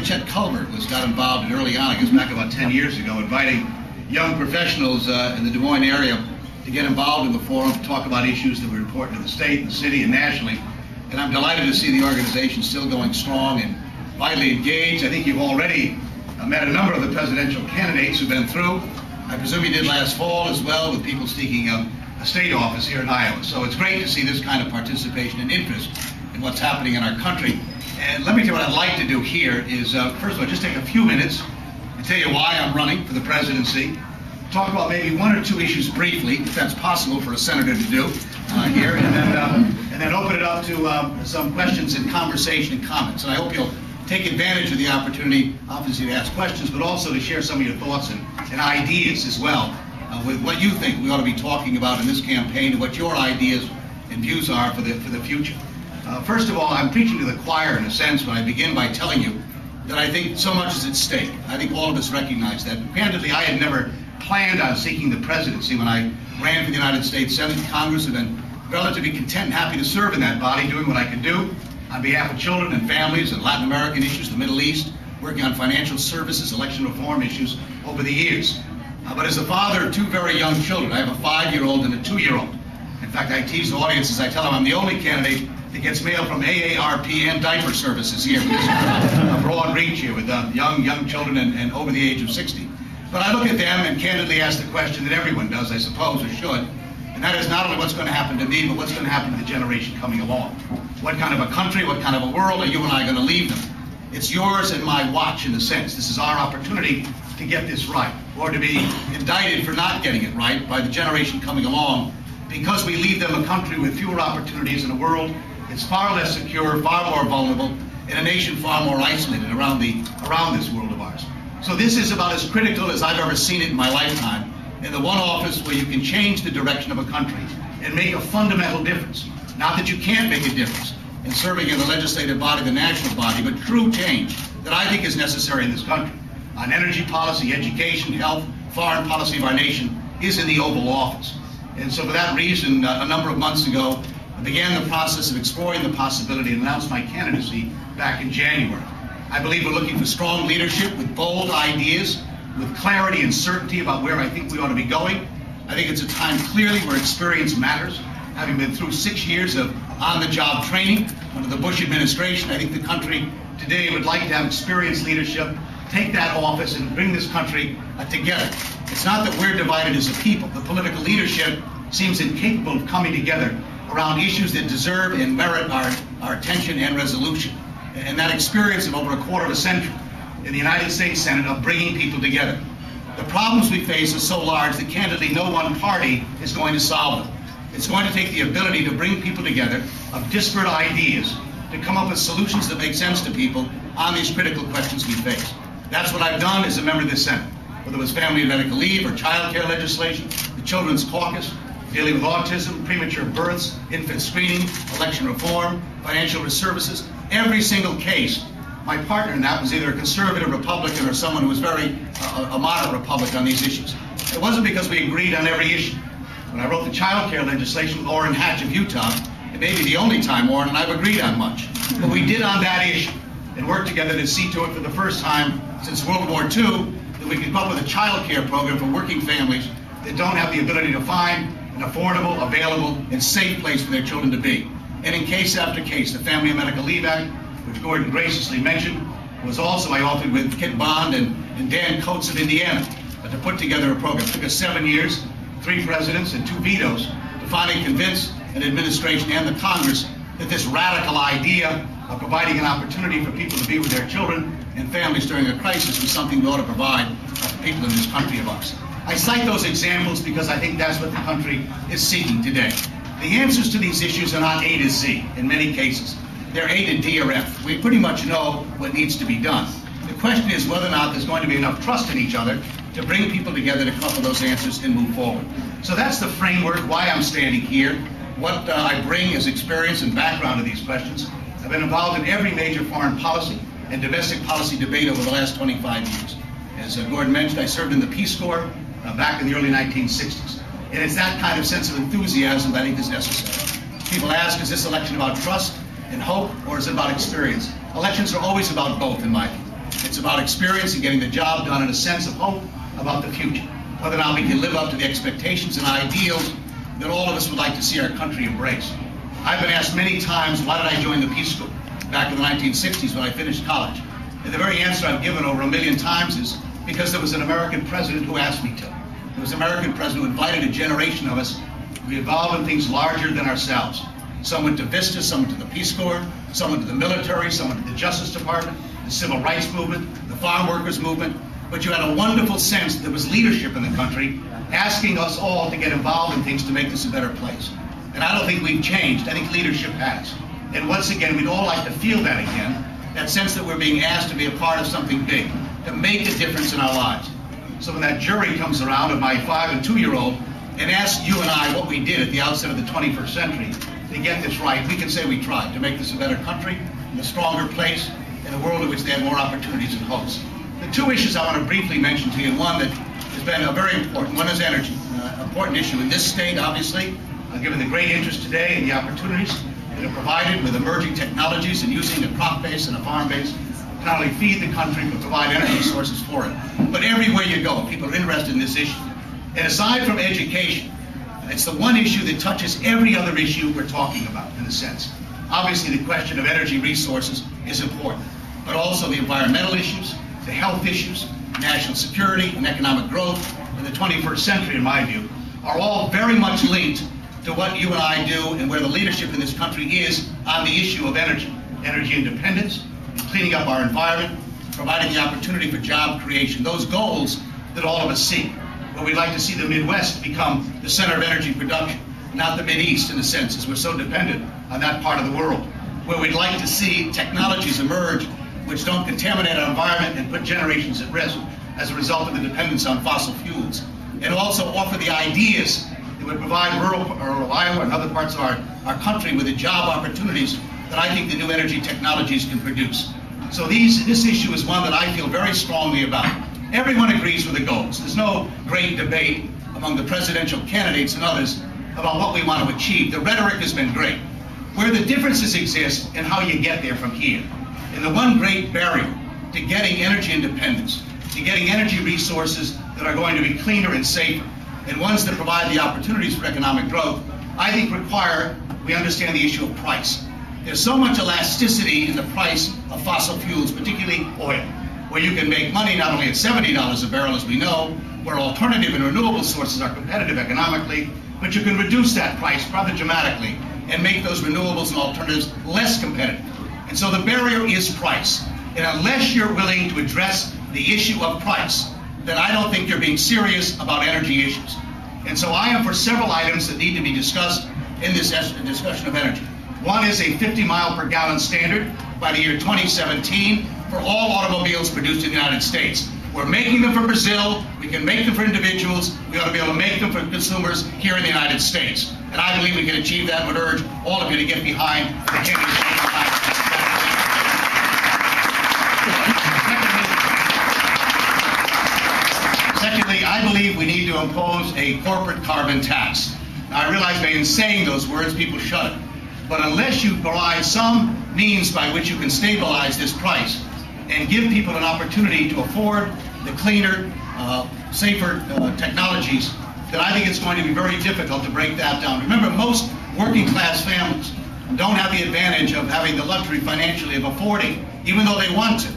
Chet Culbert got involved early on, I guess back about 10 years ago, inviting young professionals in the Des Moines area to get involved in the forum to talk about issues that were important to the state, the city, and nationally. And I'm delighted to see the organization still going strong and vitally engaged. I think you've already met a number of the presidential candidates who've been through. I presume you did last fall as well, with people seeking a state office here in Iowa. So it's great to see this kind of participation and interest in what's happening in our country. And let me tell you what I'd like to do here is, first of all, just take a few minutes and tell you why I'm running for the presidency. Talk about maybe one or two issues briefly, if that's possible for a senator to do here, and then open it up to some questions and conversation and comments. And I hope you'll take advantage of the opportunity, obviously, to ask questions, but also to share some of your thoughts and ideas as well with what you think we ought to be talking about in this campaign and what your ideas and views are for the future. First of all, I'm preaching to the choir in a sense when I begin by telling you that I think so much is at stake. I think all of us recognize that. Candidly, I had never planned on seeking the presidency when I ran for the United States Senate and Congress, and been relatively content and happy to serve in that body, doing what I can do on behalf of children and families and Latin American issues, the Middle East, working on financial services, election reform issues over the years. But as a father of two very young children, I have a 5-year-old and a 2-year-old. In fact, I tease the audience as I tell them I'm the only candidate that gets mail from AARP and diaper services here. A broad reach here with young children and over the age of 60. But I look at them and candidly ask the question that everyone does, I suppose, or should, and that is not only what's going to happen to me, but what's going to happen to the generation coming along. What kind of a country, what kind of a world are you and I going to leave them? It's yours and my watch, in a sense. This is our opportunity to get this right, or to be indicted for not getting it right by the generation coming along, because we leave them a country with fewer opportunities in a world that's far less secure, far more vulnerable, and a nation far more isolated around this world of ours. So this is about as critical as I've ever seen it in my lifetime, in the one office where you can change the direction of a country and make a fundamental difference. Not that you can't make a difference in serving in the legislative body, the national body, but true change that I think is necessary in this country on energy policy, education, health, foreign policy of our nation is in the Oval Office. And so for that reason, a number of months ago, I began the process of exploring the possibility and announced my candidacy back in January. I believe we're looking for strong leadership with bold ideas, with clarity and certainty about where I think we ought to be going. I think it's a time clearly where experience matters. Having been through 6 years of on-the-job training under the Bush administration, I think the country today would like to have experienced leadership, take that office and bring this country together. It's not that we're divided as a people. The political leadership seems incapable of coming together around issues that deserve and merit our attention and resolution. And that experience of over a quarter of a century in the United States Senate of bringing people together. The problems we face are so large that candidly no one party is going to solve them. It's going to take the ability to bring people together of disparate ideas to come up with solutions that make sense to people on these critical questions we face. That's what I've done as a member of this Senate, whether it was family and medical leave or child care legislation, the Children's Caucus, dealing with autism, premature births, infant screening, election reform, financial services. Every single case, my partner in that was either a conservative Republican or someone who was a moderate Republican on these issues. It wasn't because we agreed on every issue. When I wrote the child care legislation with Orrin Hatch of Utah, it may be the only time Orrin and I have agreed on much. But we did on that issue and worked together to see to it for the first time since World War II that we could come up with a child care program for working families that don't have the ability to find an affordable, available, and safe place for their children to be. And in case after case, the Family and Medical Leave Act, which Gordon graciously mentioned, was also I authored with Kit Bond and Dan Coates of Indiana to put together a program. It took us 7 years, 3 presidents, and 2 vetoes to finally convince an administration and the Congress that this radical idea of providing an opportunity for people to be with their children and families during a crisis was something we ought to provide for people in this country of ours. I cite those examples because I think that's what the country is seeking today. The answers to these issues are not A to Z in many cases. They're A to D or F. We pretty much know what needs to be done. The question is whether or not there's going to be enough trust in each other to bring people together to come up with those answers and move forward. So that's the framework, why I'm standing here, what I bring as experience and background to these questions. I've been involved in every major foreign policy and domestic policy debate over the last 25 years. As Gordon mentioned, I served in the Peace Corps back in the early 1960s. And it's that kind of sense of enthusiasm that I think is necessary. People ask, is this election about trust and hope, or is it about experience? Elections are always about both, in my view. It's about experience and getting the job done and a sense of hope about the future. Whether or not we can live up to the expectations and ideals that all of us would like to see our country embrace. I've been asked many times, why did I join the Peace Corps back in the 1960s when I finished college? And the very answer I've given over 1,000,000 times is because there was an American president who asked me to. There was an American president who invited a generation of us to be involved in things larger than ourselves. Some went to VISTA, some went to the Peace Corps, some went to the military, some went to the Justice Department, the Civil Rights Movement, the Farm Workers Movement. But you had a wonderful sense that there was leadership in the country asking us all to get involved in things to make this a better place. And I don't think we've changed. I think leadership has. And once again, we'd all like to feel that again, that sense that we're being asked to be a part of something big, to make a difference in our lives. So when that jury comes around of my 5- and 2-year-old and asks you and I what we did at the outset of the 21st century to get this right, we can say we tried to make this a better country, a stronger place, in a world in which they had more opportunities and hopes. The two issues I want to briefly mention to you, and one that has been very important. One is energy, an important issue in this state, obviously, given the great interest today and the opportunities that are provided with emerging technologies and using a crop base and a farm base to not only feed the country, but provide energy sources for it. But everywhere you go, people are interested in this issue. And aside from education, it's the one issue that touches every other issue we're talking about, in a sense. Obviously, the question of energy resources is important, but also the environmental issues, the health issues, national security, and economic growth in the 21st century, in my view, are all very much linked to what you and I do and where the leadership in this country is on the issue of energy. Energy independence, cleaning up our environment, providing the opportunity for job creation, those goals that all of us seek. Where we'd like to see the Midwest become the center of energy production, not the Mideast in a sense, as we're so dependent on that part of the world. Where we'd like to see technologies emerge which don't contaminate our environment and put generations at risk as a result of the dependence on fossil fuels. And also offer the ideas that would provide rural Iowa and other parts of our country with the job opportunities that I think the new energy technologies can produce. So this issue is one that I feel very strongly about. Everyone agrees with the goals. There's no great debate among the presidential candidates and others about what we want to achieve. The rhetoric has been great. Where the differences exist in how you get there from here. And the one great barrier to getting energy independence, to getting energy resources that are going to be cleaner and safer, and ones that provide the opportunities for economic growth, I think we understand the issue of price. There's so much elasticity in the price of fossil fuels, particularly oil, where you can make money not only at $70 a barrel, as we know, where alternative and renewable sources are competitive economically, but you can reduce that price rather dramatically and make those renewables and alternatives less competitive. And so the barrier is price. And unless you're willing to address the issue of price, then I don't think you're being serious about energy issues. And so I am for several items that need to be discussed in this discussion of energy. One is a 50-mile-per-gallon standard by the year 2017 for all automobiles produced in the United States. We're making them for Brazil. We can make them for individuals. We ought to be able to make them for consumers here in the United States. And I believe we can achieve that and would urge all of you to get behind the candidates. Secondly, I believe we need to impose a corporate carbon tax. Now, I realize that in saying those words, people shudder. But unless you provide some means by which you can stabilize this price and give people an opportunity to afford the cleaner, safer technologies, then I think it's going to be very difficult to break that down. Remember, most working class families don't have the advantage of having the luxury financially of affording, even though they want to,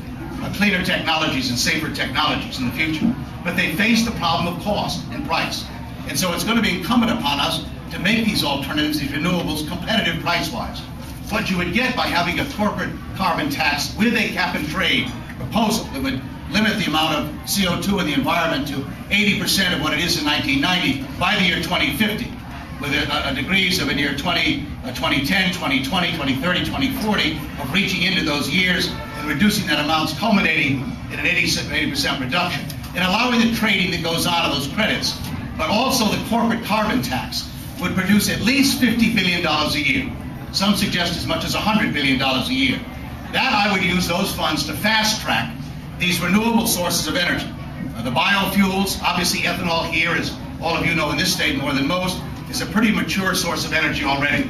cleaner technologies and safer technologies in the future. But they face the problem of cost and price. And so it's going to be incumbent upon us to make these alternatives, these renewables, competitive price-wise. What you would get by having a corporate carbon tax with a cap-and-trade proposal that would limit the amount of CO2 in the environment to 80% of what it is in 1990 by the year 2050, with degrees of in year 2010, 2020, 2030, 2040 of reaching into those years and reducing that amount, culminating in an 80% reduction, and allowing the trading that goes on of those credits. But also the corporate carbon tax would produce at least $50 billion a year. Some suggest as much as $100 billion a year. That I would use those funds to fast-track these renewable sources of energy. The biofuels, obviously ethanol here, as all of you know in this state more than most, is a pretty mature source of energy already.